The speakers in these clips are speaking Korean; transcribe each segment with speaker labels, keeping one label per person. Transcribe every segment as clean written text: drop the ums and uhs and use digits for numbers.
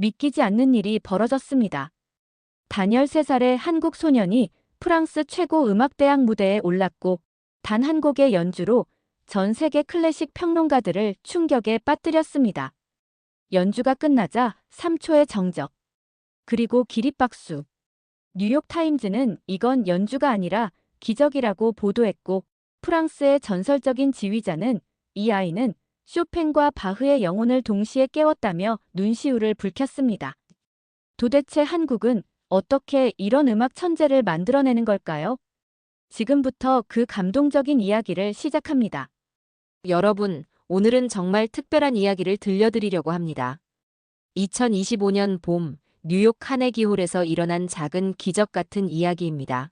Speaker 1: 믿기지 않는 일이 벌어졌습니다. 단 13살의 한국 소년이 프랑스 최고 음악대학 무대에 올랐고 단 한 곡의 연주로 전 세계 클래식 평론가들을 충격에 빠뜨렸습니다. 연주가 끝나자 3초의 정적, 그리고 기립박수. 뉴욕타임즈는 이건 연주가 아니라 기적이라고 보도했고 프랑스의 전설적인 지휘자는 이 아이는 쇼팽과 바흐의 영혼을 동시에 깨웠다며 눈시울을 붉혔습니다. 도대체 한국은 어떻게 이런 음악 천재를 만들어내는 걸까요? 지금부터 그 감동적인 이야기를 시작합니다.
Speaker 2: 여러분, 오늘은 정말 특별한 이야기를 들려드리려고 합니다. 2025년 봄, 뉴욕 카네기홀에서 일어난 작은 기적 같은 이야기입니다.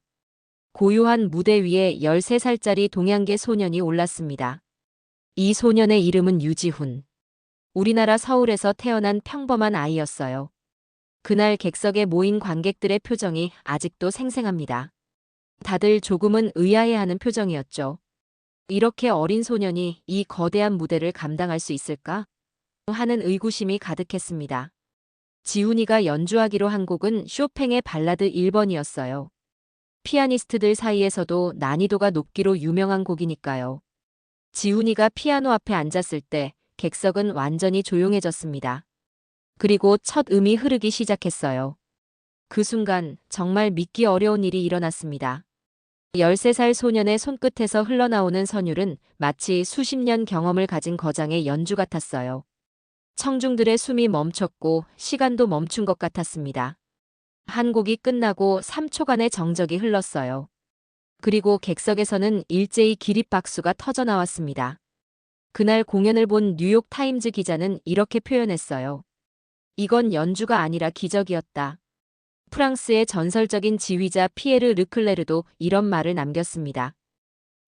Speaker 2: 고요한 무대 위에 13살짜리 동양계 소년이 올랐습니다. 이 소년의 이름은 유지훈. 우리나라 서울에서 태어난 평범한 아이였어요. 그날 객석에 모인 관객들의 표정이 아직도 생생합니다. 다들 조금은 의아해하는 표정이었죠. 이렇게 어린 소년이 이 거대한 무대를 감당할 수 있을까? 하는 의구심이 가득했습니다. 지훈이가 연주하기로 한 곡은 쇼팽의 발라드 1번이었어요. 피아니스트들 사이에서도 난이도가 높기로 유명한 곡이니까요. 지훈이가 피아노 앞에 앉았을 때 객석은 완전히 조용해졌습니다. 그리고 첫 음이 흐르기 시작했어요. 그 순간 정말 믿기 어려운 일이 일어났습니다. 13살 소년의 손끝에서 흘러나오는 선율은 마치 수십 년 경험을 가진 거장의 연주 같았어요. 청중들의 숨이 멈췄고 시간도 멈춘 것 같았습니다. 한 곡이 끝나고 3초간의 정적이 흘렀어요. 그리고 객석에서는 일제히 기립박수가 터져나왔습니다. 그날 공연을 본 뉴욕 타임즈 기자는 이렇게 표현했어요. 이건 연주가 아니라 기적이었다. 프랑스의 전설적인 지휘자 피에르 르클레르도 이런 말을 남겼습니다.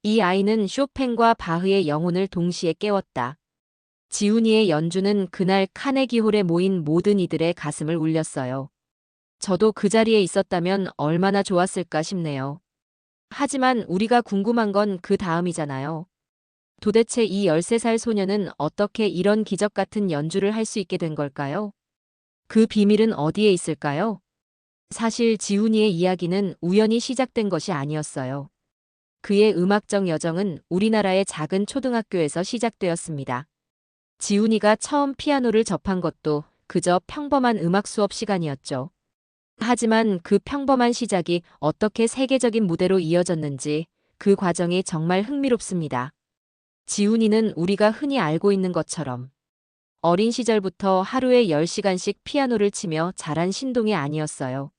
Speaker 2: 이 아이는 쇼팽과 바흐의 영혼을 동시에 깨웠다. 지훈이의 연주는 그날 카네기홀에 모인 모든 이들의 가슴을 울렸어요. 저도 그 자리에 있었다면 얼마나 좋았을까 싶네요. 하지만 우리가 궁금한 건 그 다음이잖아요. 도대체 이 13살 소녀는 어떻게 이런 기적 같은 연주를 할 수 있게 된 걸까요? 그 비밀은 어디에 있을까요? 사실 지훈이의 이야기는 우연히 시작된 것이 아니었어요. 그의 음악적 여정은 우리나라의 작은 초등학교에서 시작되었습니다. 지훈이가 처음 피아노를 접한 것도 그저 평범한 음악 수업 시간이었죠. 하지만 그 평범한 시작이 어떻게 세계적인 무대로 이어졌는지 그 과정이 정말 흥미롭습니다. 지훈이는 우리가 흔히 알고 있는 것처럼 어린 시절부터 하루에 10시간씩 피아노를 치며 자란 신동이 아니었어요.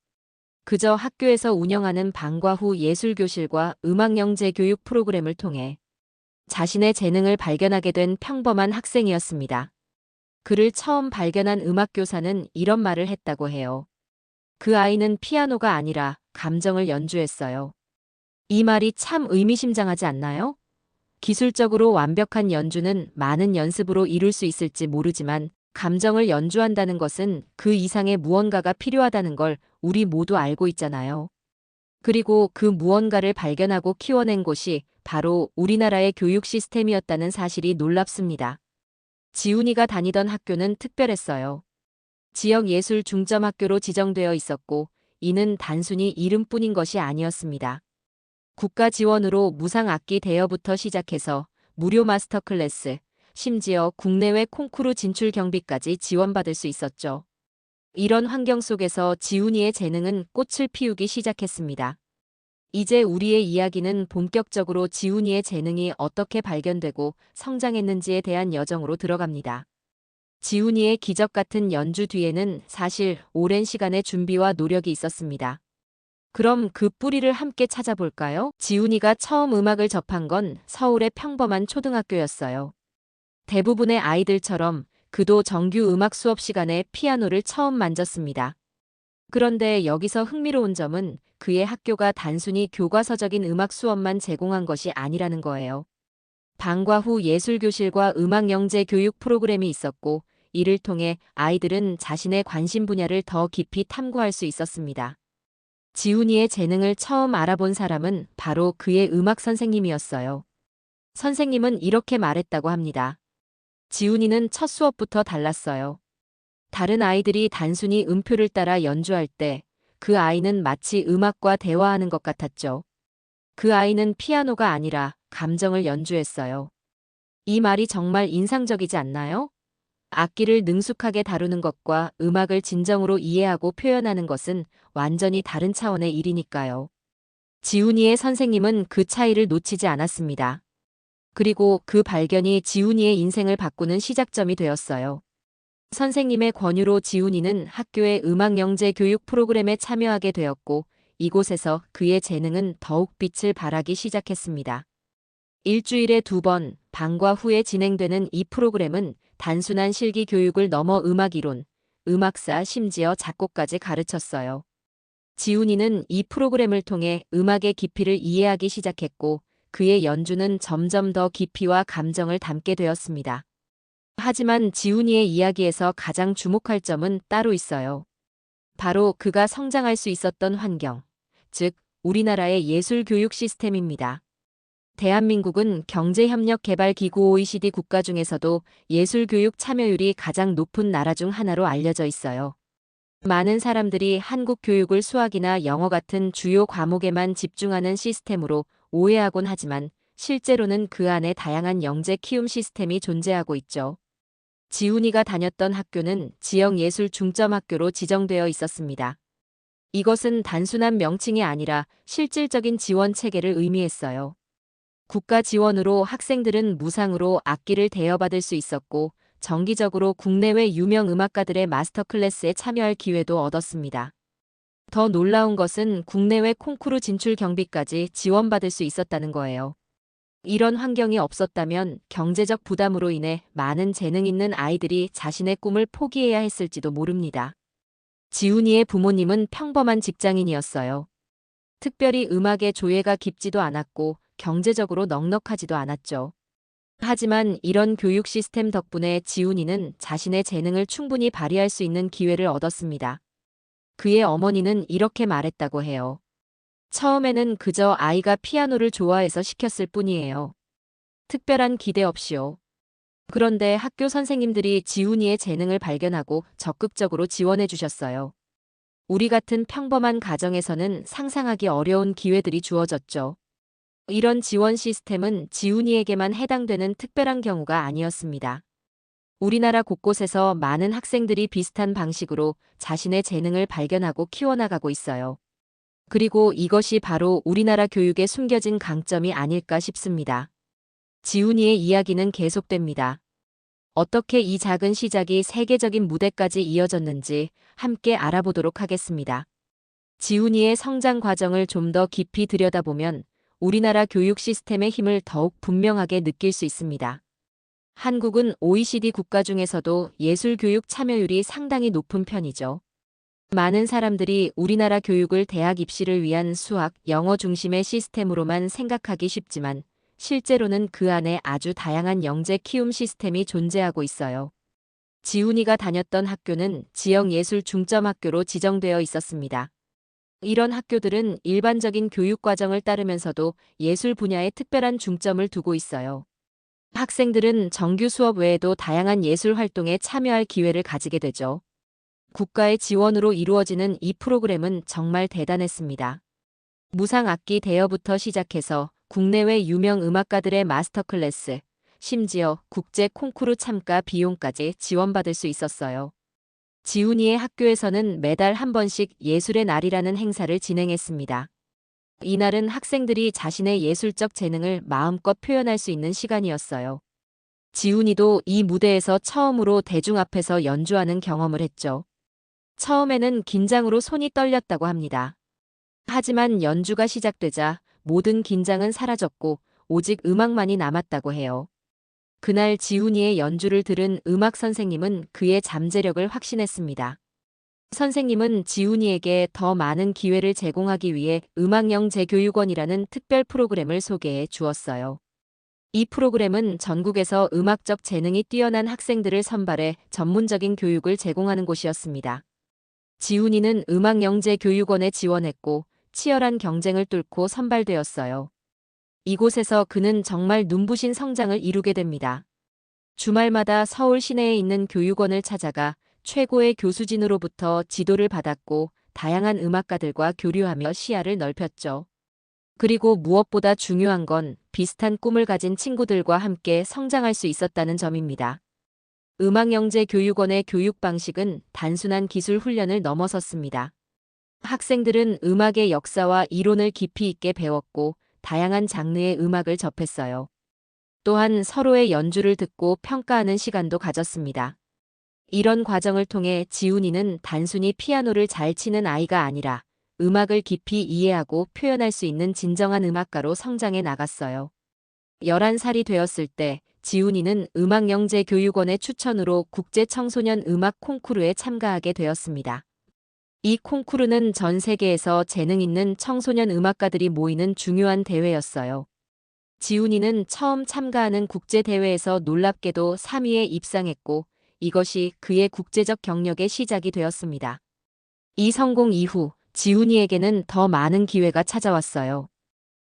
Speaker 2: 그저 학교에서 운영하는 방과 후 예술교실과 음악영재 교육 프로그램을 통해 자신의 재능을 발견하게 된 평범한 학생이었습니다. 그를 처음 발견한 음악교사는 이런 말을 했다고 해요. 그 아이는 피아노가 아니라 감정을 연주했어요. 이 말이 참 의미심장하지 않나요? 기술적으로 완벽한 연주는 많은 연습으로 이룰 수 있을지 모르지만 감정을 연주한다는 것은 그 이상의 무언가가 필요하다는 걸 우리 모두 알고 있잖아요. 그리고 그 무언가를 발견하고 키워낸 곳이 바로 우리나라의 교육 시스템이었다는 사실이 놀랍습니다. 지훈이가 다니던 학교는 특별했어요. 지역예술중점학교로 지정되어 있었고 이는 단순히 이름뿐인 것이 아니었습니다. 국가 지원으로 무상 악기 대여부터 시작해서 무료 마스터 클래스, 심지어 국내외 콩쿠르 진출 경비까지 지원받을 수 있었죠. 이런 환경 속에서 지훈이의 재능은 꽃을 피우기 시작했습니다. 이제 우리의 이야기는 본격적으로 지훈이의 재능이 어떻게 발견되고 성장했는지에 대한 여정으로 들어갑니다. 지훈이의 기적 같은 연주 뒤에는 사실 오랜 시간의 준비와 노력이 있었습니다. 그럼 그 뿌리를 함께 찾아볼까요? 지훈이가 처음 음악을 접한 건 서울의 평범한 초등학교였어요. 대부분의 아이들처럼 그도 정규 음악 수업 시간에 피아노를 처음 만졌습니다. 그런데 여기서 흥미로운 점은 그의 학교가 단순히 교과서적인 음악 수업만 제공한 것이 아니라는 거예요. 방과 후 예술교실과 음악영재 교육 프로그램이 있었고 이를 통해 아이들은 자신의 관심 분야를 더 깊이 탐구할 수 있었습니다. 지훈이의 재능을 처음 알아본 사람은 바로 그의 음악 선생님이었어요. 선생님은 이렇게 말했다고 합니다. 지훈이는 첫 수업부터 달랐어요. 다른 아이들이 단순히 음표를 따라 연주할 때 그 아이는 마치 음악과 대화하는 것 같았죠. 그 아이는 피아노가 아니라 감정을 연주했어요. 이 말이 정말 인상적이지 않나요? 악기를 능숙하게 다루는 것과 음악을 진정으로 이해하고 표현하는 것은 완전히 다른 차원의 일이니까요. 지훈이의 선생님은 그 차이를 놓치지 않았습니다. 그리고 그 발견이 지훈이의 인생을 바꾸는 시작점이 되었어요. 선생님의 권유로 지훈이는 학교의 음악 영재 교육 프로그램에 참여하게 되었고, 이곳에서 그의 재능은 더욱 빛을 발하기 시작했습니다. 일주일에 2번, 방과 후에 진행되는 이 프로그램은 단순한 실기 교육을 넘어 음악 이론, 음악사, 심지어 작곡까지 가르쳤어요. 지훈이는 이 프로그램을 통해 음악의 깊이를 이해하기 시작했고, 그의 연주는 점점 더 깊이와 감정을 담게 되었습니다. 하지만 지훈이의 이야기에서 가장 주목할 점은 따로 있어요. 바로 그가 성장할 수 있었던 환경, 즉 우리나라의 예술 교육 시스템입니다. 대한민국은 경제협력개발기구 OECD 국가 중에서도 예술 교육 참여율이 가장 높은 나라 중 하나로 알려져 있어요. 많은 사람들이 한국 교육을 수학이나 영어 같은 주요 과목에만 집중하는 시스템으로 오해하곤 하지만 실제로는 그 안에 다양한 영재 키움 시스템이 존재하고 있죠. 지훈이가 다녔던 학교는 지역 예술 중점 학교로 지정되어 있었습니다. 이것은 단순한 명칭이 아니라 실질적인 지원 체계를 의미했어요. 국가 지원으로 학생들은 무상으로 악기를 대여받을 수 있었고, 정기적으로 국내외 유명 음악가들의 마스터 클래스에 참여할 기회도 얻었습니다. 더 놀라운 것은 국내외 콩쿠르 진출 경비까지 지원받을 수 있었다는 거예요. 이런 환경이 없었다면 경제적 부담으로 인해 많은 재능 있는 아이들이 자신의 꿈을 포기해야 했을지도 모릅니다. 지훈이의 부모님은 평범한 직장인이었어요. 특별히 음악에 조예가 깊지도 않았고 경제적으로 넉넉하지도 않았죠. 하지만 이런 교육 시스템 덕분에 지훈이는 자신의 재능을 충분히 발휘할 수 있는 기회를 얻었습니다. 그의 어머니는 이렇게 말했다고 해요. 처음에는 그저 아이가 피아노를 좋아해서 시켰을 뿐이에요. 특별한 기대 없이요. 그런데 학교 선생님들이 지훈이의 재능을 발견하고 적극적으로 지원해 주셨어요. 우리 같은 평범한 가정에서는 상상하기 어려운 기회들이 주어졌죠. 이런 지원 시스템은 지훈이에게만 해당되는 특별한 경우가 아니었습니다. 우리나라 곳곳에서 많은 학생들이 비슷한 방식으로 자신의 재능을 발견하고 키워나가고 있어요. 그리고 이것이 바로 우리나라 교육의 숨겨진 강점이 아닐까 싶습니다. 지훈이의 이야기는 계속됩니다. 어떻게 이 작은 시작이 세계적인 무대까지 이어졌는지 함께 알아보도록 하겠습니다. 지훈이의 성장 과정을 좀 더 깊이 들여다보면 우리나라 교육 시스템의 힘을 더욱 분명하게 느낄 수 있습니다. 한국은 OECD 국가 중에서도 예술 교육 참여율이 상당히 높은 편이죠. 많은 사람들이 우리나라 교육을 대학 입시를 위한 수학, 영어 중심의 시스템으로만 생각하기 쉽지만 실제로는 그 안에 아주 다양한 영재 키움 시스템이 존재하고 있어요. 지훈이가 다녔던 학교는 지역 예술 중점 학교로 지정되어 있었습니다. 이런 학교들은 일반적인 교육 과정을 따르면서도 예술 분야에 특별한 중점을 두고 있어요. 학생들은 정규 수업 외에도 다양한 예술 활동에 참여할 기회를 가지게 되죠. 국가의 지원으로 이루어지는 이 프로그램은 정말 대단했습니다. 무상 악기 대여부터 시작해서 국내외 유명 음악가들의 마스터 클래스, 심지어 국제 콩쿠르 참가 비용까지 지원받을 수 있었어요. 지훈이의 학교에서는 매달 한 번씩 예술의 날이라는 행사를 진행했습니다. 이날은 학생들이 자신의 예술적 재능을 마음껏 표현할 수 있는 시간이었어요. 지훈이도 이 무대에서 처음으로 대중 앞에서 연주하는 경험을 했죠. 처음에는 긴장으로 손이 떨렸다고 합니다. 하지만 연주가 시작되자 모든 긴장은 사라졌고 오직 음악만이 남았다고 해요. 그날 지훈이의 연주를 들은 음악 선생님은 그의 잠재력을 확신했습니다. 선생님은 지훈이에게 더 많은 기회를 제공하기 위해 음악영재교육원이라는 특별 프로그램을 소개해 주었어요. 이 프로그램은 전국에서 음악적 재능이 뛰어난 학생들을 선발해 전문적인 교육을 제공하는 곳이었습니다. 지훈이는 음악영재교육원에 지원했고 치열한 경쟁을 뚫고 선발되었어요. 이곳에서 그는 정말 눈부신 성장을 이루게 됩니다. 주말마다 서울 시내에 있는 교육원을 찾아가 최고의 교수진으로부터 지도를 받았고 다양한 음악가들과 교류하며 시야를 넓혔죠. 그리고 무엇보다 중요한 건 비슷한 꿈을 가진 친구들과 함께 성장할 수 있었다는 점입니다. 음악영재교육원의 교육 방식은 단순한 기술 훈련을 넘어섰습니다. 학생들은 음악의 역사와 이론을 깊이 있게 배웠고 다양한 장르의 음악을 접했어요. 또한 서로의 연주를 듣고 평가하는 시간도 가졌습니다. 이런 과정을 통해 지훈이는 단순히 피아노를 잘 치는 아이가 아니라 음악을 깊이 이해하고 표현할 수 있는 진정한 음악가로 성장해 나갔어요. 11살이 되었을 때 지훈이는 음악영재교육원의 추천으로 국제청소년 음악 콩쿠르에 참가하게 되었습니다. 이 콩쿠르는 전 세계에서 재능 있는 청소년 음악가들이 모이는 중요한 대회였어요. 지훈이는 처음 참가하는 국제대회에서 놀랍게도 3위에 입상했고 이것이 그의 국제적 경력의 시작이 되었습니다. 이 성공 이후 지훈이에게는 더 많은 기회가 찾아왔어요.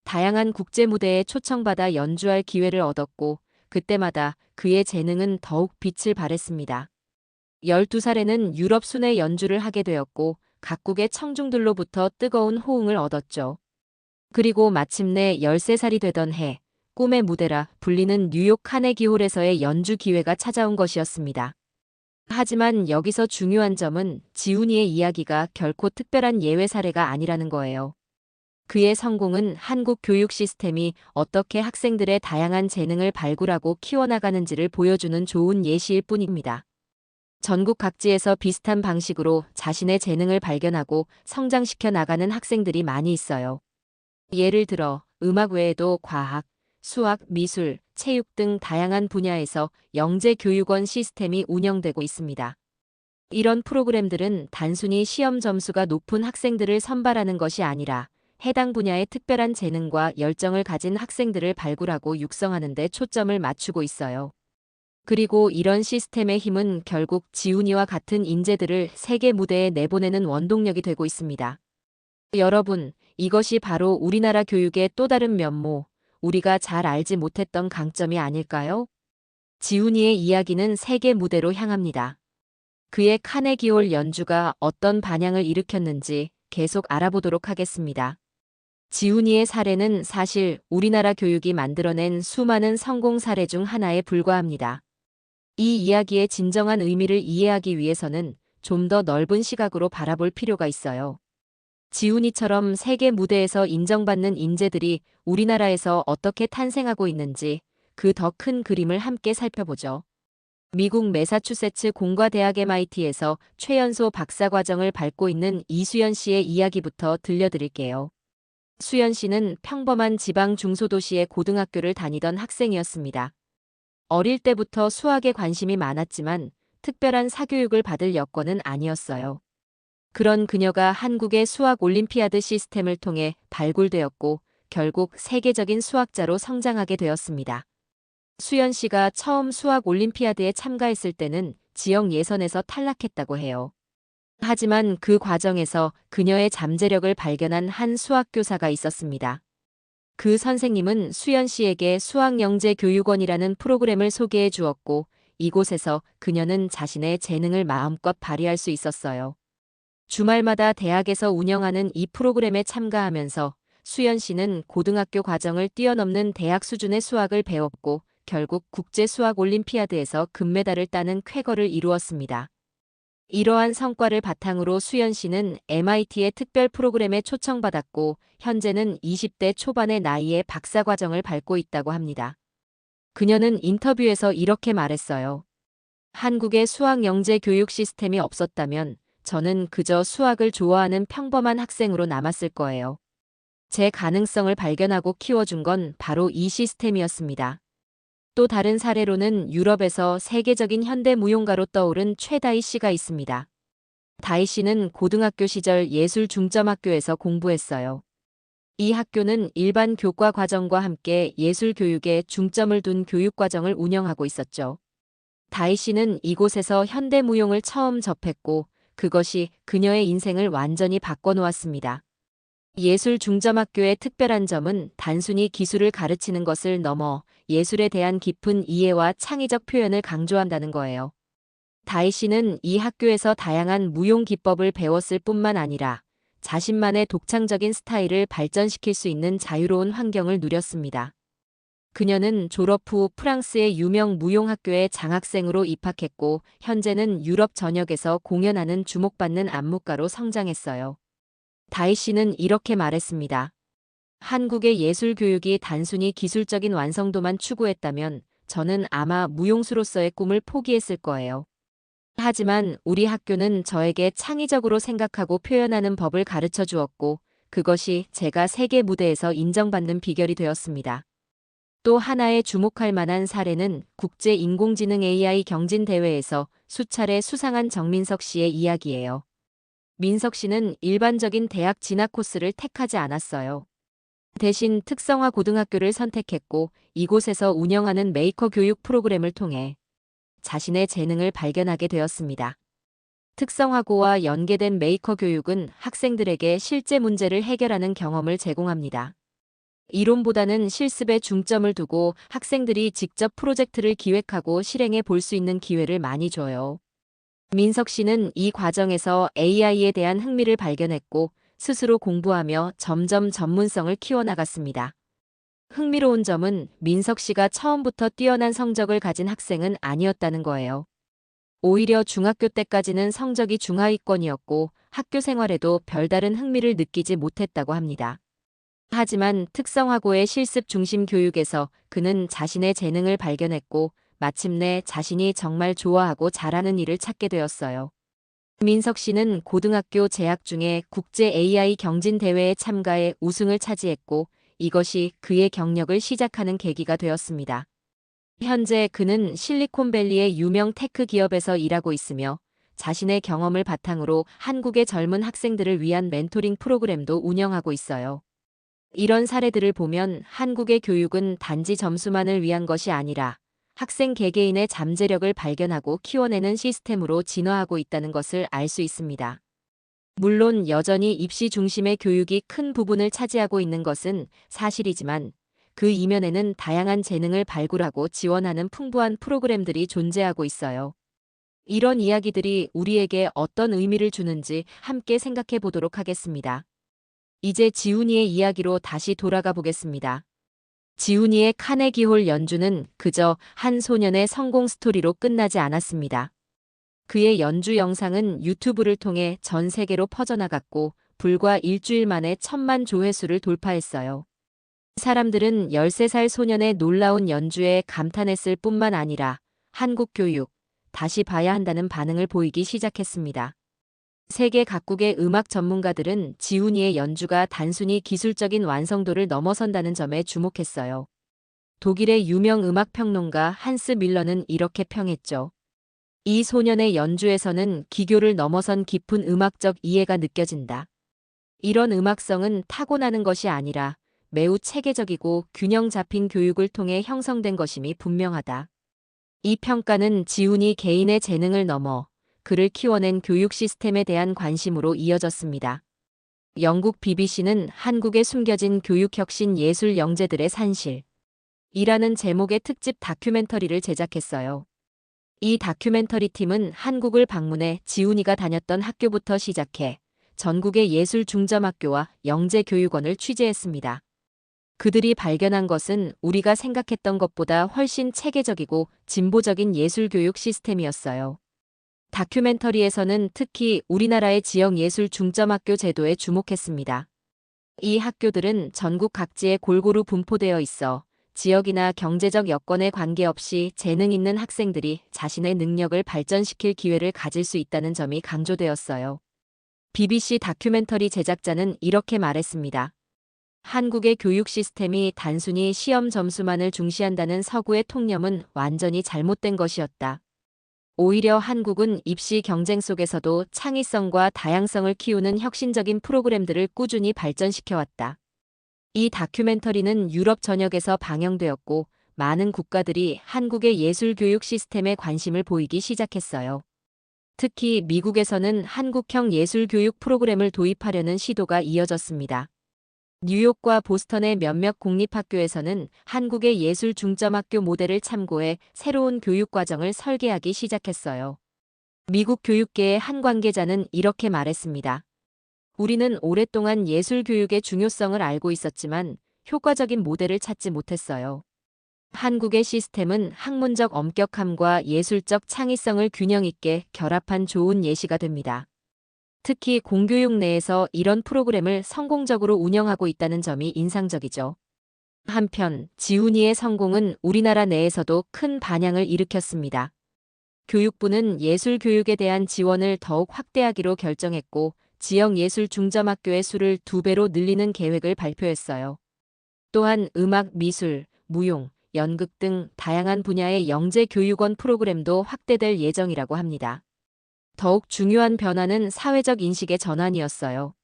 Speaker 2: 다양한 국제 무대에 초청받아 연주할 기회를 얻었고 그때마다 그의 재능은 더욱 빛을 발했습니다. 12살에는 유럽 순회 연주를 하게 되었고 각국의 청중들로부터 뜨거운 호응을 얻었죠. 그리고 마침내 13살이 되던 해 꿈의 무대라 불리는 뉴욕 카네기홀에서의 연주 기회가 찾아온 것이었습니다. 하지만 여기서 중요한 점은 지훈이의 이야기가 결코 특별한 예외 사례가 아니라는 거예요. 그의 성공은 한국 교육 시스템이 어떻게 학생들의 다양한 재능을 발굴하고 키워나가는지를 보여주는 좋은 예시일 뿐입니다. 전국 각지에서 비슷한 방식으로 자신의 재능을 발견하고 성장시켜 나가는 학생들이 많이 있어요. 예를 들어 음악 외에도 과학, 수학, 미술, 체육 등 다양한 분야에서 영재교육원 시스템이 운영되고 있습니다. 이런 프로그램들은 단순히 시험 점수가 높은 학생들을 선발하는 것이 아니라 해당 분야의 특별한 재능과 열정을 가진 학생들을 발굴하고 육성하는 데 초점을 맞추고 있어요. 그리고 이런 시스템의 힘은 결국 지훈이와 같은 인재들을 세계 무대에 내보내는 원동력이 되고 있습니다. 여러분, 이것이 바로 우리나라 교육의 또 다른 면모, 우리가 잘 알지 못했던 강점이 아닐까요? 지훈이의 이야기는 세계 무대로 향합니다. 그의 카네기홀 연주가 어떤 반향을 일으켰는지 계속 알아보도록 하겠습니다. 지훈이의 사례는 사실 우리나라 교육이 만들어낸 수많은 성공 사례 중 하나에 불과합니다. 이 이야기의 진정한 의미를 이해하기 위해서는 좀 더 넓은 시각으로 바라볼 필요가 있어요. 지훈이처럼 세계 무대에서 인정받는 인재들이 우리나라에서 어떻게 탄생하고 있는지 그 더 큰 그림을 함께 살펴보죠. 미국 매사추세츠 공과대학 MIT에서 최연소 박사과정을 밟고 있는 이수연 씨의 이야기부터 들려드릴게요. 수연 씨는 평범한 지방 중소도시의 고등학교를 다니던 학생이었습니다. 어릴 때부터 수학에 관심이 많았지만 특별한 사교육을 받을 여건은 아니었어요. 그런 그녀가 한국의 수학 올림피아드 시스템을 통해 발굴되었고 결국 세계적인 수학자로 성장하게 되었습니다. 수연 씨가 처음 수학 올림피아드에 참가했을 때는 지역 예선에서 탈락했다고 해요. 하지만 그 과정에서 그녀의 잠재력을 발견한 한 수학교사가 있었습니다. 그 선생님은 수연 씨에게 수학영재교육원이라는 프로그램을 소개해 주었고 이곳에서 그녀는 자신의 재능을 마음껏 발휘할 수 있었어요. 주말마다 대학에서 운영하는 이 프로그램에 참가하면서 수연 씨는 고등학교 과정을 뛰어넘는 대학 수준의 수학을 배웠고 결국 국제수학올림피아드에서 금메달을 따는 쾌거를 이루었습니다. 이러한 성과를 바탕으로 수연 씨는 MIT의 특별 프로그램에 초청받았고 현재는 20대 초반의 나이에 박사과정을 밟고 있다고 합니다. 그녀는 인터뷰에서 이렇게 말했어요. 한국의 수학 영재 교육 시스템이 없었다면 저는 그저 수학을 좋아하는 평범한 학생으로 남았을 거예요. 제 가능성을 발견하고 키워준 건 바로 이 시스템이었습니다. 또 다른 사례로는 유럽에서 세계적인 현대 무용가로 떠오른 최다희 씨가 있습니다. 다희 씨는 고등학교 시절 예술중점학교에서 공부했어요. 이 학교는 일반 교과 과정과 함께 예술 교육에 중점을 둔 교육과정을 운영하고 있었죠. 다희 씨는 이곳에서 현대 무용을 처음 접했고 그것이 그녀의 인생을 완전히 바꿔놓았습니다. 예술중점학교의 특별한 점은 단순히 기술을 가르치는 것을 넘어 예술에 대한 깊은 이해와 창의적 표현을 강조한다는 거예요. 다이 씨는 이 학교에서 다양한 무용 기법을 배웠을 뿐만 아니라 자신만의 독창적인 스타일을 발전시킬 수 있는 자유로운 환경을 누렸습니다. 그녀는 졸업 후 프랑스의 유명 무용학교에 장학생으로 입학했고 현재는 유럽 전역에서 공연하는 주목받는 안무가로 성장했어요. 다이 씨는 이렇게 말했습니다. 한국의 예술 교육이 단순히 기술적인 완성도만 추구했다면 저는 아마 무용수로서의 꿈을 포기했을 거예요. 하지만 우리 학교는 저에게 창의적으로 생각하고 표현하는 법을 가르쳐 주었고 그것이 제가 세계 무대에서 인정받는 비결이 되었습니다. 또 하나의 주목할 만한 사례는 국제 인공지능 AI 경진 대회에서 수차례 수상한 정민석 씨의 이야기예요. 민석 씨는 일반적인 대학 진학 코스를 택하지 않았어요. 대신 특성화 고등학교를 선택했고 이곳에서 운영하는 메이커 교육 프로그램을 통해 자신의 재능을 발견하게 되었습니다. 특성화고와 연계된 메이커 교육은 학생들에게 실제 문제를 해결하는 경험을 제공합니다. 이론보다는 실습에 중점을 두고 학생들이 직접 프로젝트를 기획하고 실행해 볼 수 있는 기회를 많이 줘요. 민석 씨는 이 과정에서 AI에 대한 흥미를 발견했고 스스로 공부하며 점점 전문성을 키워나갔습니다. 흥미로운 점은 민석 씨가 처음부터 뛰어난 성적을 가진 학생은 아니었다는 거예요. 오히려 중학교 때까지는 성적이 중하위권이었고 학교 생활에도 별다른 흥미를 느끼지 못했다고 합니다. 하지만 특성화고의 실습 중심 교육에서 그는 자신의 재능을 발견했고 마침내 자신이 정말 좋아하고 잘하는 일을 찾게 되었어요. 민석 씨는 고등학교 재학 중에 국제 AI 경진 대회에 참가해 우승을 차지했고 이것이 그의 경력을 시작하는 계기가 되었습니다. 현재 그는 실리콘밸리의 유명 테크 기업에서 일하고 있으며 자신의 경험을 바탕으로 한국의 젊은 학생들을 위한 멘토링 프로그램도 운영하고 있어요. 이런 사례들을 보면 한국의 교육은 단지 점수만을 위한 것이 아니라 학생 개개인의 잠재력을 발견하고 키워내는 시스템으로 진화하고 있다는 것을 알 수 있습니다. 물론 여전히 입시 중심의 교육이 큰 부분을 차지하고 있는 것은 사실이지만 그 이면에는 다양한 재능을 발굴하고 지원하는 풍부한 프로그램들이 존재하고 있어요. 이런 이야기들이 우리에게 어떤 의미를 주는지 함께 생각해 보도록 하겠습니다. 이제 지훈이의 이야기로 다시 돌아가 보겠습니다. 지훈이의 카네기홀 연주는 그저 한 소년의 성공 스토리로 끝나지 않았습니다. 그의 연주 영상은 유튜브를 통해 전 세계로 퍼져나갔고 불과 일주일 만에 1,000만 조회수를 돌파했어요. 사람들은 13살 소년의 놀라운 연주에 감탄했을 뿐만 아니라 한국 교육, 다시 봐야 한다는 반응을 보이기 시작했습니다. 세계 각국의 음악 전문가들은 지훈이의 연주가 단순히 기술적인 완성도를 넘어선다는 점에 주목했어요. 독일의 유명 음악 평론가 한스 밀러는 이렇게 평했죠. 이 소년의 연주에서는 기교를 넘어선 깊은 음악적 이해가 느껴진다. 이런 음악성은 타고나는 것이 아니라 매우 체계적이고 균형 잡힌 교육을 통해 형성된 것임이 분명하다. 이 평가는 지훈이 개인의 재능을 넘어 그를 키워낸 교육 시스템에 대한 관심으로 이어졌습니다. 영국 BBC는 한국에 숨겨진 교육혁신 예술 영재들의 산실 이라는 제목의 특집 다큐멘터리를 제작했어요. 이 다큐멘터리 팀은 한국을 방문해 지훈이가 다녔던 학교부터 시작해 전국의 예술 중점학교와 영재교육원을 취재했습니다. 그들이 발견한 것은 우리가 생각했던 것보다 훨씬 체계적이고 진보적인 예술교육 시스템이었어요. 다큐멘터리에서는 특히 우리나라의 지역 예술 중점학교 제도에 주목했습니다. 이 학교들은 전국 각지에 골고루 분포되어 있어 지역이나 경제적 여건에 관계없이 재능 있는 학생들이 자신의 능력을 발전시킬 기회를 가질 수 있다는 점이 강조되었어요. BBC 다큐멘터리 제작자는 이렇게 말했습니다. 한국의 교육 시스템이 단순히 시험 점수만을 중시한다는 서구의 통념은 완전히 잘못된 것이었다. 오히려 한국은 입시 경쟁 속에서도 창의성과 다양성을 키우는 혁신적인 프로그램들을 꾸준히 발전시켜왔다. 이 다큐멘터리는 유럽 전역에서 방영되었고 많은 국가들이 한국의 예술 교육 시스템에 관심을 보이기 시작했어요. 특히 미국에서는 한국형 예술 교육 프로그램을 도입하려는 시도가 이어졌습니다. 뉴욕과 보스턴의 몇몇 공립학교에서는 한국의 예술 중점학교 모델을 참고해 새로운 교육 과정을 설계하기 시작했어요. 미국 교육계의 한 관계자는 이렇게 말했습니다. 우리는 오랫동안 예술 교육의 중요성을 알고 있었지만 효과적인 모델을 찾지 못했어요. 한국의 시스템은 학문적 엄격함과 예술적 창의성을 균형 있게 결합한 좋은 예시가 됩니다. 특히 공교육 내에서 이런 프로그램을 성공적으로 운영하고 있다는 점이 인상적이죠. 한편 지훈이의 성공은 우리나라 내에서도 큰 반향을 일으켰습니다. 교육부는 예술 교육에 대한 지원을 더욱 확대하기로 결정했고 지역 예술 중점학교의 수를 2배로 늘리는 계획을 발표했어요. 또한 음악, 미술, 무용, 연극 등 다양한 분야의 영재 교육원 프로그램도 확대될 예정이라고 합니다. 더욱 중요한 변화는 사회적 인식의 전환이었어요.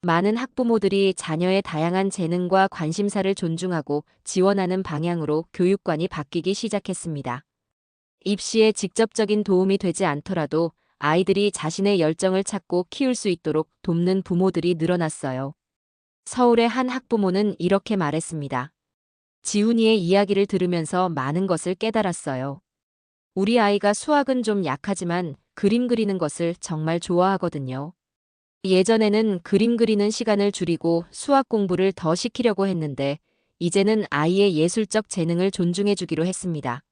Speaker 2: 많은 학부모들이 자녀의 다양한 재능과 관심사를 존중하고 지원하는 방향으로 교육관이 바뀌기 시작했습니다. 입시에 직접적인 도움이 되지 않더라도 아이들이 자신의 열정을 찾고 키울 수 있도록 돕는 부모들이 늘어났어요. 서울의 한 학부모는 이렇게 말했습니다. 지훈이의 이야기를 들으면서 많은 것을 깨달았어요. 우리 아이가 수학은 좀 약하지만 그림 그리는 것을 정말 좋아하거든요. 예전에는 그림 그리는 시간을 줄이고 수학 공부를 더 시키려고 했는데 이제는 아이의 예술적 재능을 존중해 주기로 했습니다.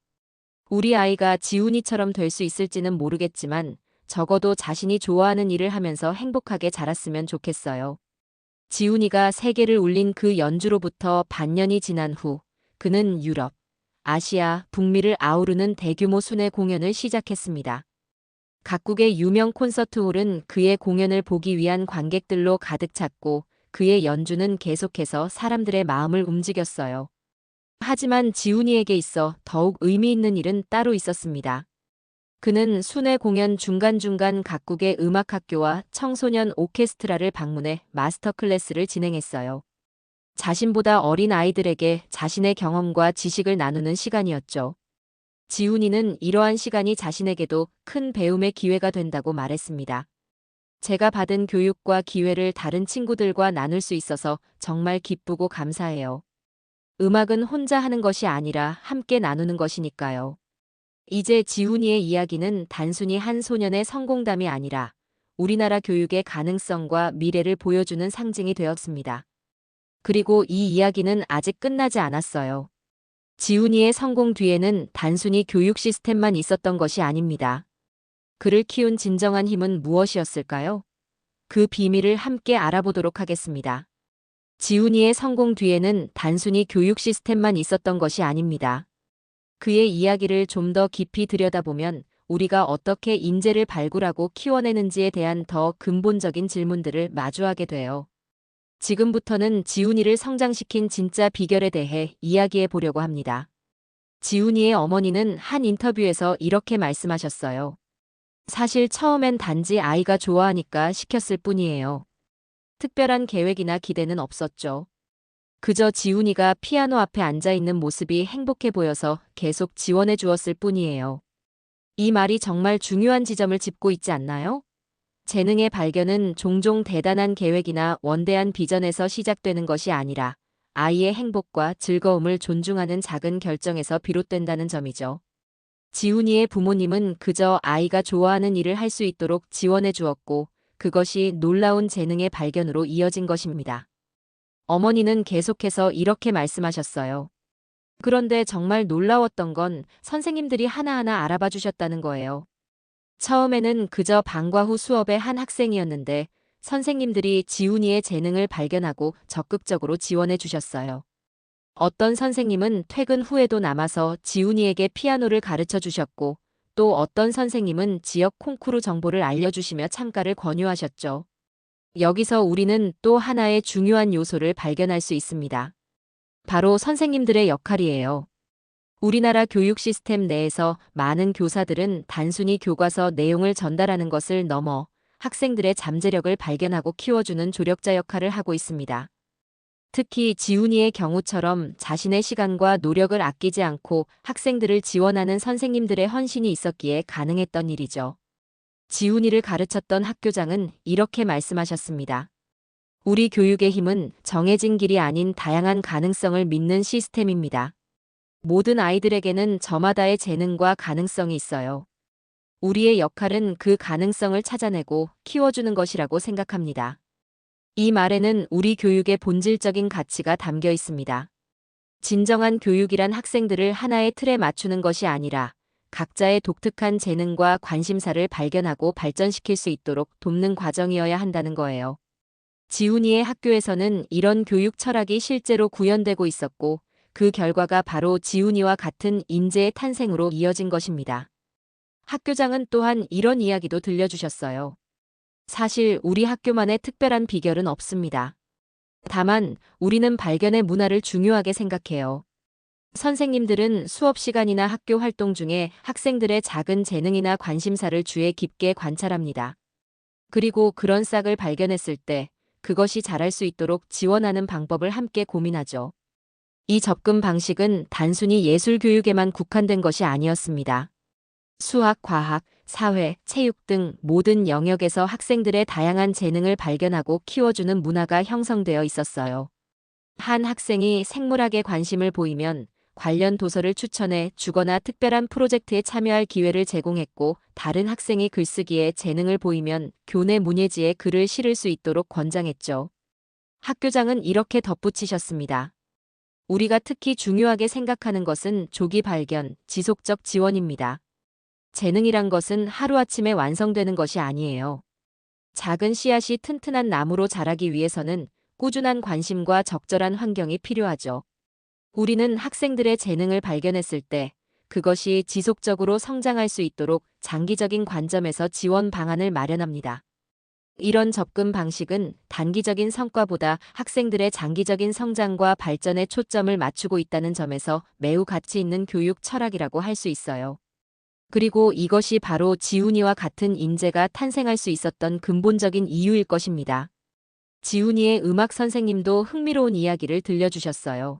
Speaker 2: 우리 아이가 지훈이처럼 될 수 있을지는 모르겠지만 적어도 자신이 좋아하는 일을 하면서 행복하게 자랐으면 좋겠어요. 지훈이가 세계를 울린 그 연주로부터 반년이 지난 후 그는 유럽, 아시아, 북미를 아우르는 대규모 순회 공연을 시작했습니다. 각국의 유명 콘서트홀은 그의 공연을 보기 위한 관객들로 가득 찼고 그의 연주는 계속해서 사람들의 마음을 움직였어요. 하지만 지훈이에게 있어 더욱 의미 있는 일은 따로 있었습니다. 그는 순회 공연 중간중간 각국의 음악학교와 청소년 오케스트라를 방문해 마스터 클래스를 진행했어요. 자신보다 어린 아이들에게 자신의 경험과 지식을 나누는 시간이었죠. 지훈이는 이러한 시간이 자신에게도 큰 배움의 기회가 된다고 말했습니다. 제가 받은 교육과 기회를 다른 친구들과 나눌 수 있어서 정말 기쁘고 감사해요. 음악은 혼자 하는 것이 아니라 함께 나누는 것이니까요. 이제 지훈이의 이야기는 단순히 한 소년의 성공담이 아니라 우리나라 교육의 가능성과 미래를 보여주는 상징이 되었습니다. 그리고 이 이야기는 아직 끝나지 않았어요. 지훈이의 성공 뒤에는 단순히 교육 시스템만 있었던 것이 아닙니다. 그를 키운 진정한 힘은 무엇이었을까요? 그 비밀을 함께 알아보도록 하겠습니다. 지훈이의 성공 뒤에는 단순히 교육 시스템만 있었던 것이 아닙니다. 그의 이야기를 좀 더 깊이 들여다보면 우리가 어떻게 인재를 발굴하고 키워내는지에 대한 더 근본적인 질문들을 마주하게 돼요. 지금부터는 지훈이를 성장시킨 진짜 비결에 대해 이야기해 보려고 합니다. 지훈이의 어머니는 한 인터뷰에서 이렇게 말씀하셨어요. 사실 처음엔 단지 아이가 좋아하니까 시켰을 뿐이에요. 특별한 계획이나 기대는 없었죠. 그저 지훈이가 피아노 앞에 앉아 있는 모습이 행복해 보여서 계속 지원해 주었을 뿐이에요. 이 말이 정말 중요한 지점을 짚고 있지 않나요? 재능의 발견은 종종 대단한 계획이나 원대한 비전에서 시작되는 것이 아니라 아이의 행복과 즐거움을 존중하는 작은 결정에서 비롯된다는 점이죠. 지훈이의 부모님은 그저 아이가 좋아하는 일을 할 수 있도록 지원해 주었고 그것이 놀라운 재능의 발견으로 이어진 것입니다. 어머니는 계속해서 이렇게 말씀하셨어요. 그런데 정말 놀라웠던 건 선생님들이 하나하나 알아봐 주셨다는 거예요. 처음에는 그저 방과 후 수업의 한 학생이었는데 선생님들이 지훈이의 재능을 발견하고 적극적으로 지원해 주셨어요. 어떤 선생님은 퇴근 후에도 남아서 지훈이에게 피아노를 가르쳐 주셨고 또 어떤 선생님은 지역 콩쿠르 정보를 알려주시며 참가를 권유하셨죠. 여기서 우리는 또 하나의 중요한 요소를 발견할 수 있습니다. 바로 선생님들의 역할이에요. 우리나라 교육 시스템 내에서 많은 교사들은 단순히 교과서 내용을 전달하는 것을 넘어 학생들의 잠재력을 발견하고 키워주는 조력자 역할을 하고 있습니다. 특히 지훈이의 경우처럼 자신의 시간과 노력을 아끼지 않고 학생들을 지원하는 선생님들의 헌신이 있었기에 가능했던 일이죠. 지훈이를 가르쳤던 학교장은 이렇게 말씀하셨습니다. 우리 교육의 힘은 정해진 길이 아닌 다양한 가능성을 믿는 시스템입니다. 모든 아이들에게는 저마다의 재능과 가능성이 있어요. 우리의 역할은 그 가능성을 찾아내고 키워주는 것이라고 생각합니다. 이 말에는 우리 교육의 본질적인 가치가 담겨 있습니다. 진정한 교육이란 학생들을 하나의 틀에 맞추는 것이 아니라 각자의 독특한 재능과 관심사를 발견하고 발전시킬 수 있도록 돕는 과정이어야 한다는 거예요. 지훈이의 학교에서는 이런 교육 철학이 실제로 구현되고 있었고, 그 결과가 바로 지훈이와 같은 인재의 탄생으로 이어진 것입니다. 학교장은 또한 이런 이야기도 들려주셨어요. 사실 우리 학교만의 특별한 비결은 없습니다. 다만 우리는 발견의 문화를 중요하게 생각해요. 선생님들은 수업 시간이나 학교 활동 중에 학생들의 작은 재능이나 관심사를 주의 깊게 관찰합니다. 그리고 그런 싹을 발견했을 때 그것이 자랄 수 있도록 지원하는 방법을 함께 고민하죠. 이 접근 방식은 단순히 예술 교육에만 국한된 것이 아니었습니다. 수학, 과학, 사회, 체육 등 모든 영역에서 학생들의 다양한 재능을 발견하고 키워주는 문화가 형성되어 있었어요. 한 학생이 생물학에 관심을 보이면 관련 도서를 추천해 주거나 특별한 프로젝트에 참여할 기회를 제공했고, 다른 학생이 글쓰기에 재능을 보이면 교내 문예지에 글을 실을 수 있도록 권장했죠. 학교장은 이렇게 덧붙이셨습니다. 우리가 특히 중요하게 생각하는 것은 조기 발견, 지속적 지원입니다. 재능이란 것은 하루아침에 완성되는 것이 아니에요. 작은 씨앗이 튼튼한 나무로 자라기 위해서는 꾸준한 관심과 적절한 환경이 필요하죠. 우리는 학생들의 재능을 발견했을 때 그것이 지속적으로 성장할 수 있도록 장기적인 관점에서 지원 방안을 마련합니다. 이런 접근 방식은 단기적인 성과보다 학생들의 장기적인 성장과 발전에 초점을 맞추고 있다는 점에서 매우 가치 있는 교육 철학이라고 할 수 있어요. 그리고 이것이 바로 지훈이와 같은 인재가 탄생할 수 있었던 근본적인 이유일 것입니다. 지훈이의 음악 선생님도 흥미로운 이야기를 들려주셨어요.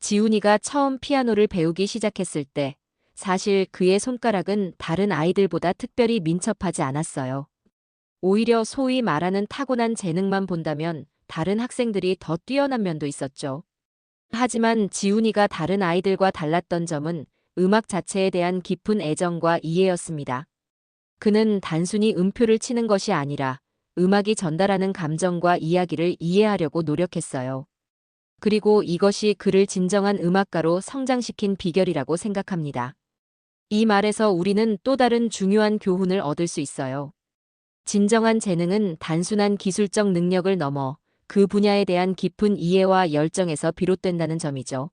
Speaker 2: 지훈이가 처음 피아노를 배우기 시작했을 때 사실 그의 손가락은 다른 아이들보다 특별히 민첩하지 않았어요. 오히려 소위 말하는 타고난 재능만 본다면 다른 학생들이 더 뛰어난 면도 있었죠. 하지만 지훈이가 다른 아이들과 달랐던 점은 음악 자체에 대한 깊은 애정과 이해였습니다. 그는 단순히 음표를 치는 것이 아니라 음악이 전달하는 감정과 이야기를 이해하려고 노력했어요. 그리고 이것이 그를 진정한 음악가로 성장시킨 비결이라고 생각합니다. 이 말에서 우리는 또 다른 중요한 교훈을 얻을 수 있어요. 진정한 재능은 단순한 기술적 능력을 넘어 그 분야에 대한 깊은 이해와 열정에서 비롯된다는 점이죠.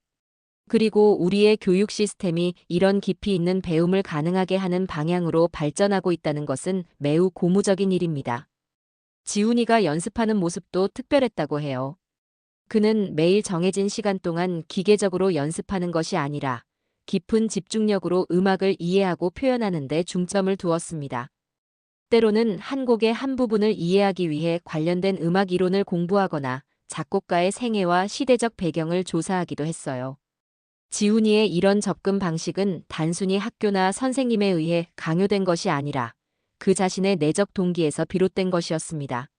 Speaker 2: 그리고 우리의 교육 시스템이 이런 깊이 있는 배움을 가능하게 하는 방향으로 발전하고 있다는 것은 매우 고무적인 일입니다. 지훈이가 연습하는 모습도 특별했다고 해요. 그는 매일 정해진 시간 동안 기계적으로 연습하는 것이 아니라 깊은 집중력으로 음악을 이해하고 표현하는 데 중점을 두었습니다. 때로는 한 곡의 한 부분을 이해하기 위해 관련된 음악 이론을 공부하거나 작곡가의 생애와 시대적 배경을 조사하기도 했어요. 지훈이의 이런 접근 방식은 단순히 학교나 선생님에 의해 강요된 것이 아니라 그 자신의 내적 동기에서 비롯된 것이었습니다.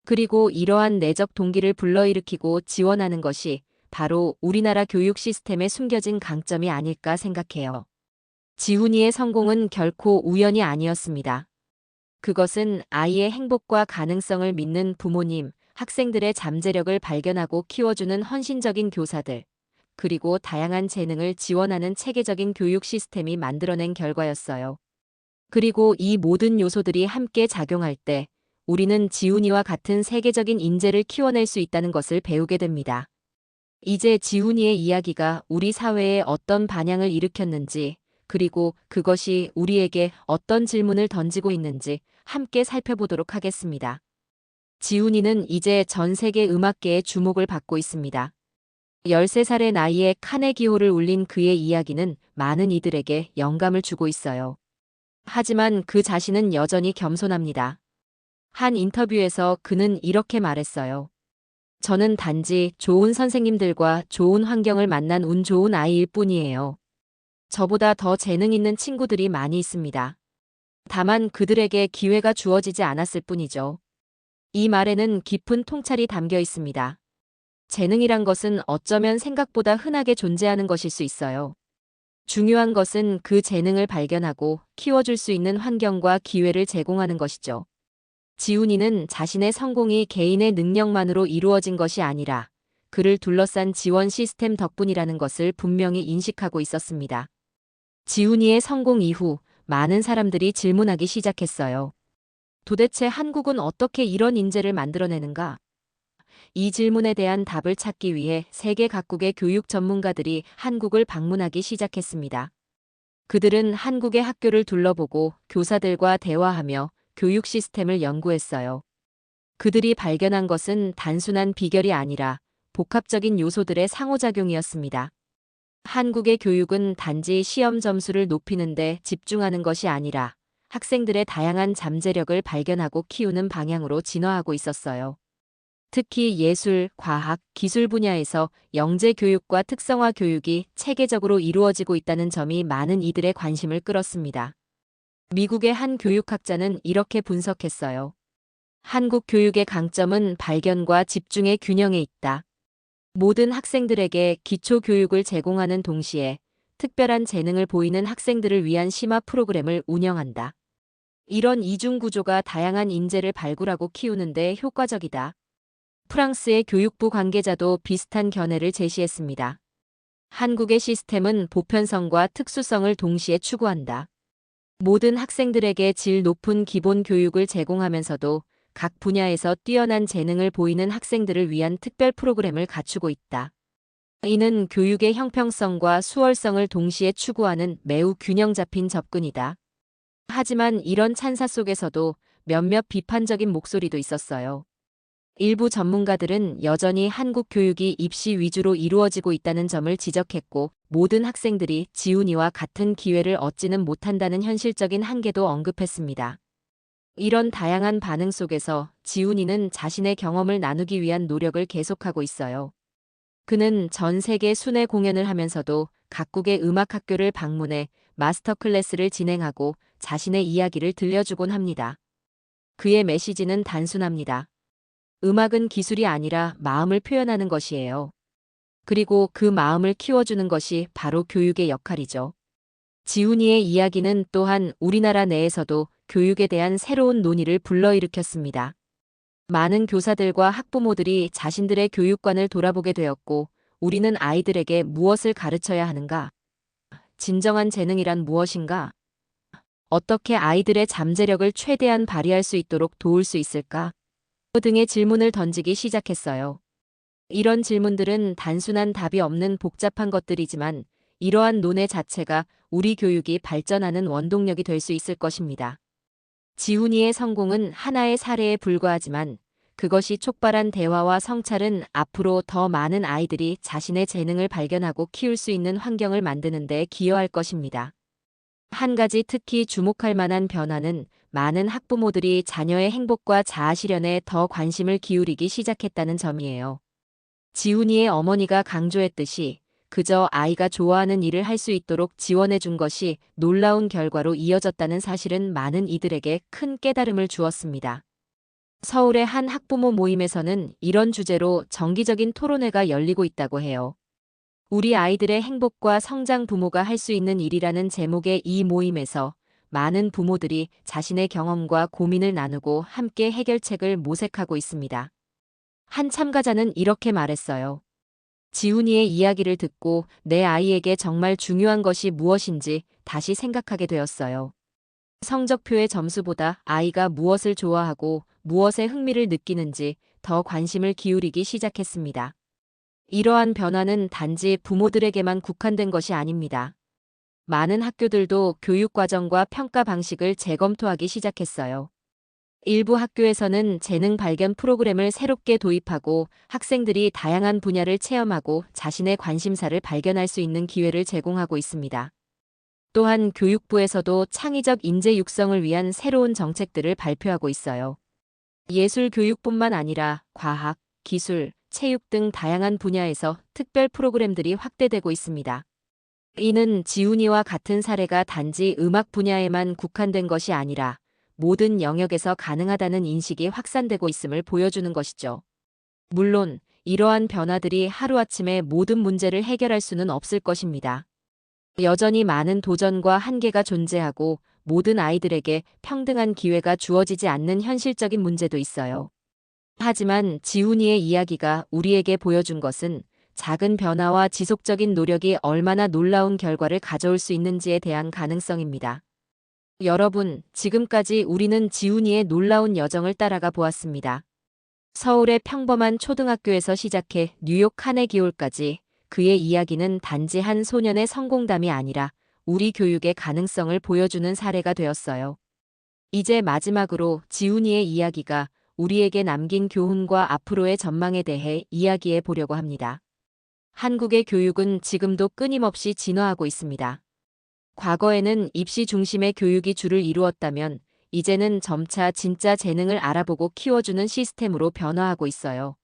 Speaker 2: 그리고 이러한 내적 동기를 불러일으키고 지원하는 것이 바로 우리나라 교육 시스템에 숨겨진 강점이 아닐까 생각해요. 지훈이의 성공은 결코 우연이 아니었습니다. 그것은 아이의 행복과 가능성을 믿는 부모님, 학생들의 잠재력을 발견하고 키워주는 헌신적인 교사들, 그리고 다양한 재능을 지원하는 체계적인 교육 시스템이 만들어낸 결과였어요. 그리고 이 모든 요소들이 함께 작용할 때 우리는 지훈이와 같은 세계적인 인재를 키워낼 수 있다는 것을 배우게 됩니다. 이제 지훈이의 이야기가 우리 사회에 어떤 반향을 일으켰는지, 그리고 그것이 우리에게 어떤 질문을 던지고 있는지 함께 살펴보도록 하겠습니다. 지훈이는 이제 전 세계 음악계의 주목을 받고 있습니다. 13살의 나이에 카네기홀을 울린 그의 이야기는 많은 이들에게 영감을 주고 있어요. 하지만 그 자신은 여전히 겸손합니다. 한 인터뷰에서 그는 이렇게 말했어요. 저는 단지 좋은 선생님들과 좋은 환경을 만난 운 좋은 아이일 뿐이에요. 저보다 더 재능 있는 친구들이 많이 있습니다. 다만 그들에게 기회가 주어지지 않았을 뿐이죠. 이 말에는 깊은 통찰이 담겨 있습니다. 재능이란 것은 어쩌면 생각보다 흔하게 존재하는 것일 수 있어요. 중요한 것은 그 재능을 발견하고 키워줄 수 있는 환경과 기회를 제공하는 것이죠. 지훈이는 자신의 성공이 개인의 능력만으로 이루어진 것이 아니라 그를 둘러싼 지원 시스템 덕분이라는 것을 분명히 인식하고 있었습니다. 지훈이의 성공 이후 많은 사람들이 질문하기 시작했어요. 도대체 한국은 어떻게 이런 인재를 만들어내는가? 이 질문에 대한 답을 찾기 위해 세계 각국의 교육 전문가들이 한국을 방문하기 시작했습니다. 그들은 한국의 학교를 둘러보고 교사들과 대화하며 교육 시스템을 연구했어요. 그들이 발견한 것은 단순한 비결이 아니라 복합적인 요소들의 상호작용이었습니다. 한국의 교육은 단지 시험 점수를 높이는 데 집중하는 것이 아니라 학생들의 다양한 잠재력을 발견하고 키우는 방향으로 진화하고 있었어요. 특히 예술, 과학, 기술 분야에서 영재 교육과 특성화 교육이 체계적으로 이루어지고 있다는 점이 많은 이들의 관심을 끌었습니다. 미국의 한 교육학자는 이렇게 분석했어요. 한국 교육의 강점은 발견과 집중의 균형에 있다. 모든 학생들에게 기초 교육을 제공하는 동시에 특별한 재능을 보이는 학생들을 위한 심화 프로그램을 운영한다. 이런 이중 구조가 다양한 인재를 발굴하고 키우는 데 효과적이다. 프랑스의 교육부 관계자도 비슷한 견해를 제시했습니다. 한국의 시스템은 보편성과 특수성을 동시에 추구한다. 모든 학생들에게 질 높은 기본 교육을 제공하면서도 각 분야에서 뛰어난 재능을 보이는 학생들을 위한 특별 프로그램을 갖추고 있다. 이는 교육의 형평성과 수월성을 동시에 추구하는 매우 균형 잡힌 접근이다. 하지만 이런 찬사 속에서도 몇몇 비판적인 목소리도 있었어요. 일부 전문가들은 여전히 한국 교육이 입시 위주로 이루어지고 있다는 점을 지적했고, 모든 학생들이 지훈이와 같은 기회를 얻지는 못한다는 현실적인 한계도 언급했습니다. 이런 다양한 반응 속에서 지훈이는 자신의 경험을 나누기 위한 노력을 계속하고 있어요. 그는 전 세계 순회 공연을 하면서도 각국의 음악학교를 방문해 마스터 클래스를 진행하고 자신의 이야기를 들려주곤 합니다. 그의 메시지는 단순합니다. 음악은 기술이 아니라 마음을 표현하는 것이에요. 그리고 그 마음을 키워주는 것이 바로 교육의 역할이죠. 지훈이의 이야기는 또한 우리나라 내에서도 교육에 대한 새로운 논의를 불러일으켰습니다. 많은 교사들과 학부모들이 자신들의 교육관을 돌아보게 되었고, 우리는 아이들에게 무엇을 가르쳐야 하는가? 진정한 재능이란 무엇인가? 어떻게 아이들의 잠재력을 최대한 발휘할 수 있도록 도울 수 있을까? 등의 질문을 던지기 시작했어요. 이런 질문들은 단순한 답이 없는 복잡한 것들이지만 이러한 논의 자체가 우리 교육이 발전하는 원동력이 될 수 있을 것입니다. 지훈이의 성공은 하나의 사례에 불과하지만 그것이 촉발한 대화와 성찰은 앞으로 더 많은 아이들이 자신의 재능을 발견하고 키울 수 있는 환경을 만드는 데 기여할 것입니다. 한 가지 특히 주목할 만한 변화는 많은 학부모들이 자녀의 행복과 자아 실현에 더 관심을 기울이기 시작했다는 점이에요. 지훈이의 어머니가 강조했듯이 그저 아이가 좋아하는 일을 할 수 있도록 지원해 준 것이 놀라운 결과로 이어졌다는 사실은 많은 이들에게 큰 깨달음을 주었습니다. 서울의 한 학부모 모임에서는 이런 주제로 정기적인 토론회가 열리고 있다고 해요. 우리 아이들의 행복과 성장 부모가 할 수 있는 일이라는 제목의 이 모임에서 많은 부모들이 자신의 경험과 고민을 나누고 함께 해결책을 모색하고 있습니다. 한 참가자는 이렇게 말했어요. 지훈이의 이야기를 듣고 내 아이에게 정말 중요한 것이 무엇인지 다시 생각하게 되었어요. 성적표의 점수보다 아이가 무엇을 좋아하고 무엇에 흥미를 느끼는지 더 관심을 기울이기 시작했습니다. 이러한 변화는 단지 부모들에게만 국한된 것이 아닙니다. 많은 학교들도 교육과정과 평가 방식을 재검토하기 시작했어요. 일부 학교에서는 재능 발견 프로그램을 새롭게 도입하고 학생들이 다양한 분야를 체험하고 자신의 관심사를 발견할 수 있는 기회를 제공하고 있습니다. 또한 교육부에서도 창의적 인재 육성을 위한 새로운 정책들을 발표하고 있어요. 예술 교육뿐만 아니라 과학, 기술, 체육 등 다양한 분야에서 특별 프로그램들이 확대되고 있습니다. 이는 지훈이와 같은 사례가 단지 음악 분야에만 국한된 것이 아니라 모든 영역에서 가능하다는 인식이 확산되고 있음을 보여주는 것이죠. 물론 이러한 변화들이 하루아침에 모든 문제를 해결할 수는 없을 것입니다. 여전히 많은 도전과 한계가 존재하고 모든 아이들에게 평등한 기회가 주어지지 않는 현실적인 문제도 있어요. 하지만 지훈이의 이야기가 우리에게 보여준 것은 작은 변화와 지속적인 노력이 얼마나 놀라운 결과를 가져올 수 있는지에 대한 가능성입니다. 여러분, 지금까지 우리는 지훈이의 놀라운 여정을 따라가 보았습니다. 서울의 평범한 초등학교에서 시작해 뉴욕 카네기홀까지 그의 이야기는 단지 한 소년의 성공담이 아니라 우리 교육의 가능성을 보여주는 사례가 되었어요. 이제 마지막으로 지훈이의 이야기가 우리에게 남긴 교훈과 앞으로의 전망에 대해 이야기해 보려고 합니다. 한국의 교육은 지금도 끊임없이 진화하고 있습니다. 과거에는 입시 중심의 교육이 주를 이루었다면 이제는 점차 진짜 재능을 알아보고 키워주는 시스템으로 변화하고 있어요.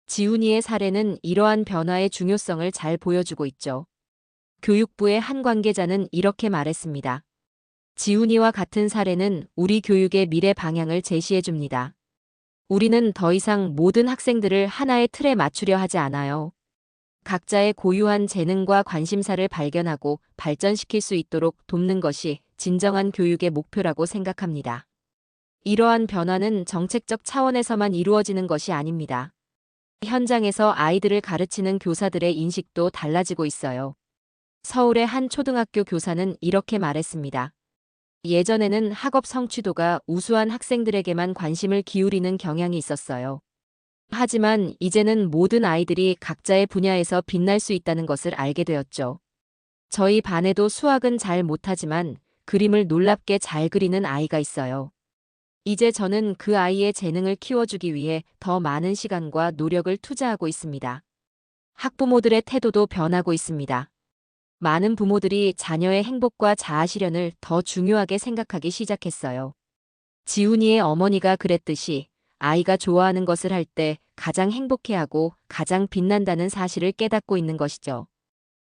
Speaker 2: 지훈이의 사례는 이러한 변화의 중요성을 잘 보여주고 있죠. 교육부의 한 관계자는 이렇게 말했습니다. 지훈이와 같은 사례는 우리 교육의 미래 방향을 제시해 줍니다. 우리는 더 이상 모든 학생들을 하나의 틀에 맞추려 하지 않아요. 각자의 고유한 재능과 관심사를 발견하고 발전시킬 수 있도록 돕는 것이 진정한 교육의 목표라고 생각합니다. 이러한 변화는 정책적 차원에서만 이루어지는 것이 아닙니다. 현장에서 아이들을 가르치는 교사들의 인식도 달라지고 있어요. 서울의 한 초등학교 교사는 이렇게 말했습니다. 예전에는 학업 성취도가 우수한 학생들에게만 관심을 기울이는 경향이 있었어요. 하지만 이제는 모든 아이들이 각자의 분야에서 빛날 수 있다는 것을 알게 되었죠. 저희 반에도 수학은 잘 못하지만 그림을 놀랍게 잘 그리는 아이가 있어요. 이제 저는 그 아이의 재능을 키워주기 위해 더 많은 시간과 노력을 투자하고 있습니다. 학부모들의 태도도 변하고 있습니다. 많은 부모들이 자녀의 행복과 자아 실현을 더 중요하게 생각하기 시작했어요. 지훈이의 어머니가 그랬듯이 아이가 좋아하는 것을 할 때 가장 행복해하고 가장 빛난다는 사실을 깨닫고 있는 것이죠.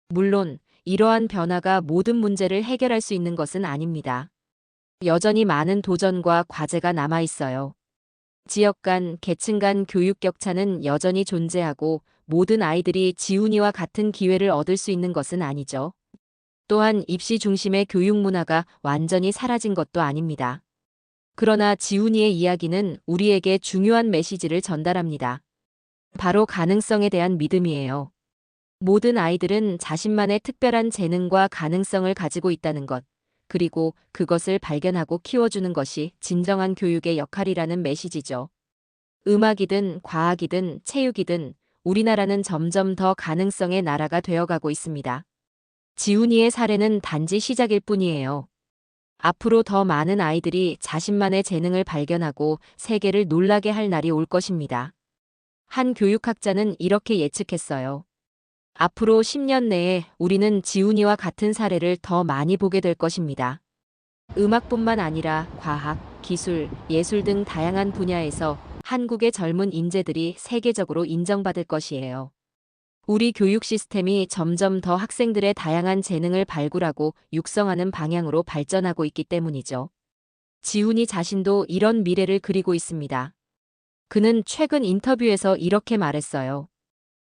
Speaker 2: 물론 이러한 변화가 모든 문제를 해결할 수 있는 것은 아닙니다. 여전히 많은 도전과 과제가 남아 있어요. 지역 간, 계층 간 교육 격차는 여전히 존재하고 모든 아이들이 지훈이와 같은 기회를 얻을 수 있는 것은 아니죠. 또한 입시 중심의 교육 문화가 완전히 사라진 것도 아닙니다. 그러나 지훈이의 이야기는 우리에게 중요한 메시지를 전달합니다. 바로 가능성에 대한 믿음이에요. 모든 아이들은 자신만의 특별한 재능과 가능성을 가지고 있다는 것, 그리고 그것을 발견하고 키워주는 것이 진정한 교육의 역할이라는 메시지죠. 음악이든 과학이든 체육이든 우리나라는 점점 더 가능성의 나라가 되어가고 있습니다. 지훈이의 사례는 단지 시작일 뿐이에요. 앞으로 더 많은 아이들이 자신만의 재능을 발견하고 세계를 놀라게 할 날이 올 것입니다. 한 교육학자는 이렇게 예측했어요. 앞으로 10년 내에 우리는 지훈이와 같은 사례를 더 많이 보게 될 것입니다. 음악뿐만 아니라 과학, 기술, 예술 등 다양한 분야에서 한국의 젊은 인재들이 세계적으로 인정받을 것이에요. 우리 교육 시스템이 점점 더 학생들의 다양한 재능을 발굴하고 육성하는 방향으로 발전하고 있기 때문이죠. 지훈이 자신도 이런 미래를 그리고 있습니다. 그는 최근 인터뷰에서 이렇게 말했어요.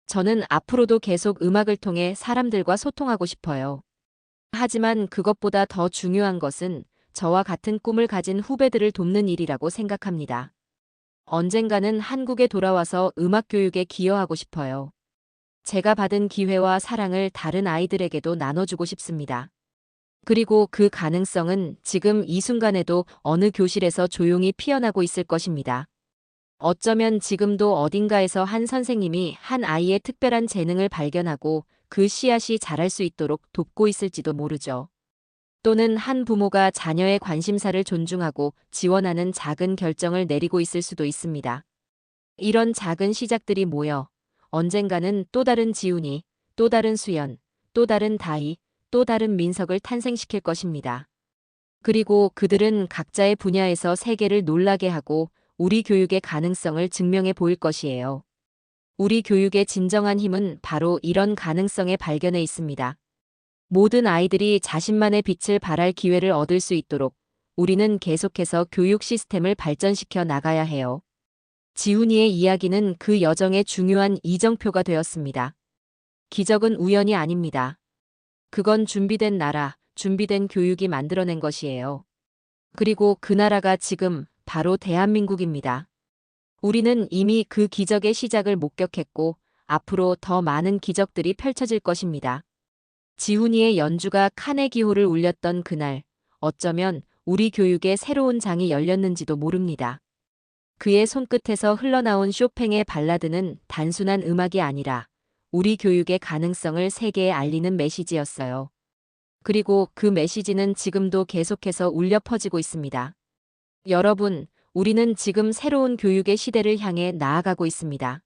Speaker 2: 저는 앞으로도 계속 음악을 통해 사람들과 소통하고 싶어요. 하지만 그것보다 더 중요한 것은 저와 같은 꿈을 가진 후배들을 돕는 일이라고 생각합니다. 언젠가는 한국에 돌아와서 음악 교육에 기여하고 싶어요. 제가 받은 기회와 사랑을 다른 아이들에게도 나눠주고 싶습니다. 그리고 그 가능성은 지금 이 순간에도 어느 교실에서 조용히 피어나고 있을 것입니다. 어쩌면 지금도 어딘가에서 한 선생님이 한 아이의 특별한 재능을 발견하고 그 씨앗이 자랄 수 있도록 돕고 있을지도 모르죠. 또는 한 부모가 자녀의 관심사를 존중하고 지원하는 작은 결정을 내리고 있을 수도 있습니다. 이런 작은 시작들이 모여 언젠가는 또 다른 지훈이, 또 다른 수연, 또 다른 다희, 또 다른 민석을 탄생시킬 것입니다. 그리고 그들은 각자의 분야에서 세계를 놀라게 하고 우리 교육의 가능성을 증명해 보일 것이에요. 우리 교육의 진정한 힘은 바로 이런 가능성의 발견에 있습니다. 모든 아이들이 자신만의 빛을 발할 기회를 얻을 수 있도록 우리는 계속해서 교육 시스템을 발전시켜 나가야 해요. 지훈이의 이야기는 그 여정의 중요한 이정표가 되었습니다. 기적은 우연이 아닙니다. 그건 준비된 나라, 준비된 교육이 만들어낸 것이에요. 그리고 그 나라가 지금 바로 대한민국입니다. 우리는 이미 그 기적의 시작을 목격했고 앞으로 더 많은 기적들이 펼쳐질 것입니다. 지훈이의 연주가 카네기홀을 울렸던 그날, 어쩌면 우리 교육의 새로운 장이 열렸는지도 모릅니다. 그의 손끝에서 흘러나온 쇼팽의 발라드는 단순한 음악이 아니라 우리 교육의 가능성을 세계에 알리는 메시지였어요. 그리고 그 메시지는 지금도 계속해서 울려 퍼지고 있습니다. 여러분, 우리는 지금 새로운 교육의 시대를 향해 나아가고 있습니다.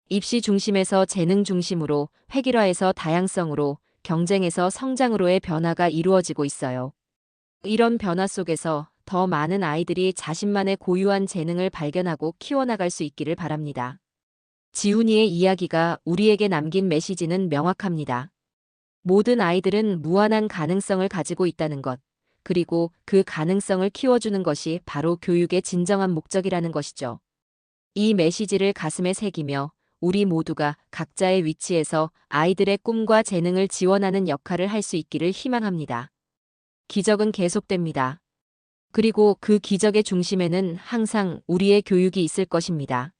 Speaker 2: 입시 중심에서 재능 중심으로, 획일화에서 다양성으로, 경쟁에서 성장으로의 변화가 이루어지고 있어요. 이런 변화 속에서 더 많은 아이들이 자신만의 고유한 재능을 발견하고 키워나갈 수 있기를 바랍니다. 지훈이의 이야기가 우리에게 남긴 메시지는 명확합니다. 모든 아이들은 무한한 가능성을 가지고 있다는 것, 그리고 그 가능성을 키워주는 것이 바로 교육의 진정한 목적이라는 것이죠. 이 메시지를 가슴에 새기며 우리 모두가 각자의 위치에서 아이들의 꿈과 재능을 지원하는 역할을 할 수 있기를 희망합니다. 기적은 계속됩니다. 그리고 그 기적의 중심에는 항상 우리의 교육이 있을 것입니다.